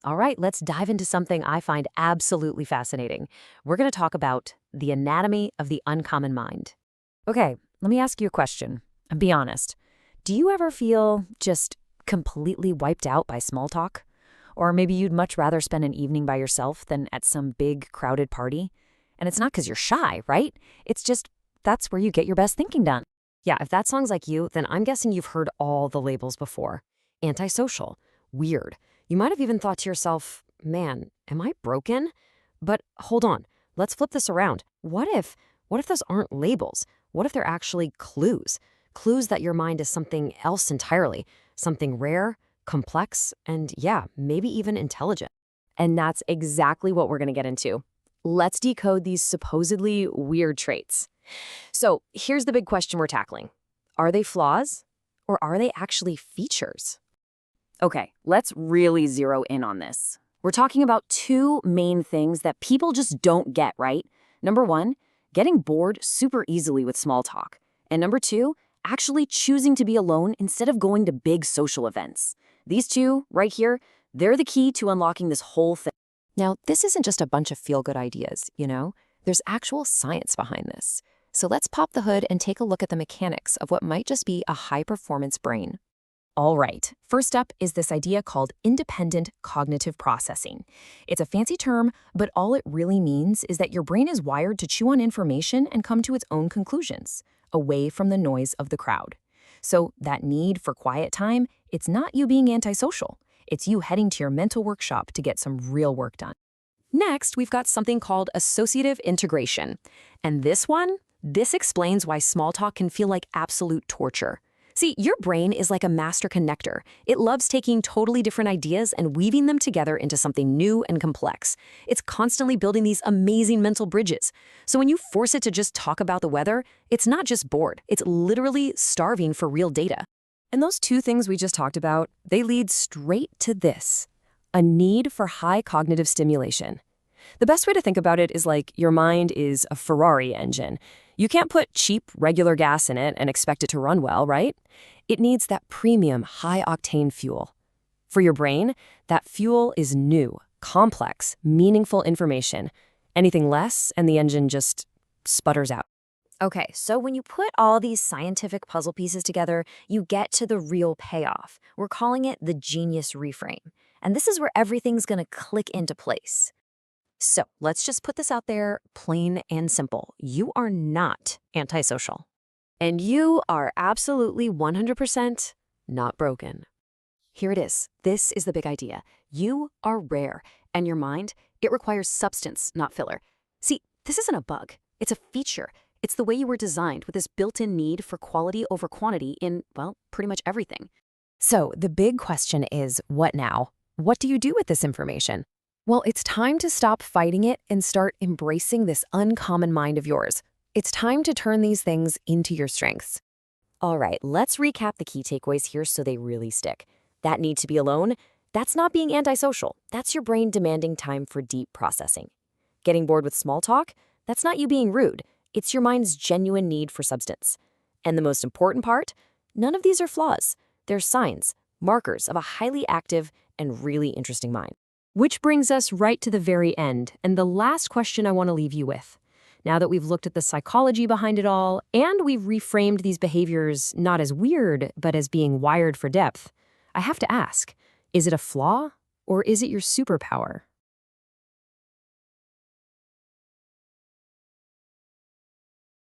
All right, let's dive into something I find absolutely fascinating. We're going to talk about the anatomy of the uncommon mind. Okay, let me ask you a question. And be honest. Do you ever feel just completely wiped out by small talk? Or maybe you'd much rather spend an evening by yourself than at some big, crowded party? And it's not because you're shy, right? It's just that's where you get your best thinking done. Yeah, if that sounds like you, then I'm guessing you've heard all the labels before. Antisocial, weird. You might have even thought to yourself, man, am I broken? But hold on, let's flip this around. What if those aren't labels? What if they're actually clues? Clues that your mind is something else entirely, something rare, complex, and yeah, maybe even intelligent. And that's exactly what we're going to get into. Let's decode these supposedly weird traits. So here's the big question we're tackling. Are they flaws or are they actually features? Okay, let's really zero in on this. We're talking about two main things that people just don't get, right? Number one, getting bored super easily with small talk. And number two, actually choosing to be alone instead of going to big social events. These two, right here, they're the key to unlocking this whole thing. Now, this isn't just a bunch of feel-good ideas, you know? There's actual science behind this. So let's pop the hood and take a look at the mechanics of what might just be a high-performance brain. All right, first up is this idea called independent cognitive processing. It's a fancy term, but all it really means is that your brain is wired to chew on information and come to its own conclusions, away from the noise of the crowd. So that need for quiet time, it's not you being antisocial. It's you heading to your mental workshop to get some real work done. Next, we've got something called associative integration. And this explains why small talk can feel like absolute torture. See, your brain is like a master connector. It loves taking totally different ideas and weaving them together into something new and complex. It's constantly building these amazing mental bridges. So when you force it to just talk about the weather, it's not just bored. It's literally starving for real data. And those two things we just talked about, they lead straight to this: a need for high cognitive stimulation. The best way to think about it is like your mind is a Ferrari engine. You can't put cheap, regular gas in it and expect it to run well, right? It needs that premium, high-octane fuel. For your brain, that fuel is new, complex, meaningful information. Anything less, and the engine just sputters out. Okay, so when you put all these scientific puzzle pieces together, you get to the real payoff. We're calling it the genius reframe. And this is where everything's going to click into place. So let's just put this out there, plain and simple. You are not antisocial. And you are absolutely 100% not broken. Here it is. This is the big idea. You are rare, and your mind, it requires substance, not filler. See, this isn't a bug. It's a feature. It's the way you were designed, with this built-in need for quality over quantity in, well, pretty much everything. So the big question is, what now? What do you do with this information? Well, it's time to stop fighting it and start embracing this uncommon mind of yours. It's time to turn these things into your strengths. All right, let's recap the key takeaways here so they really stick. That need to be alone, that's not being antisocial. That's your brain demanding time for deep processing. Getting bored with small talk, that's not you being rude. It's your mind's genuine need for substance. And the most important part, none of these are flaws. They're signs, markers of a highly active and really interesting mind. Which brings us right to the very end, and the last question I want to leave you with. Now that we've looked at the psychology behind it all, and we've reframed these behaviors not as weird, but as being wired for depth, I have to ask, is it a flaw, or is it your superpower?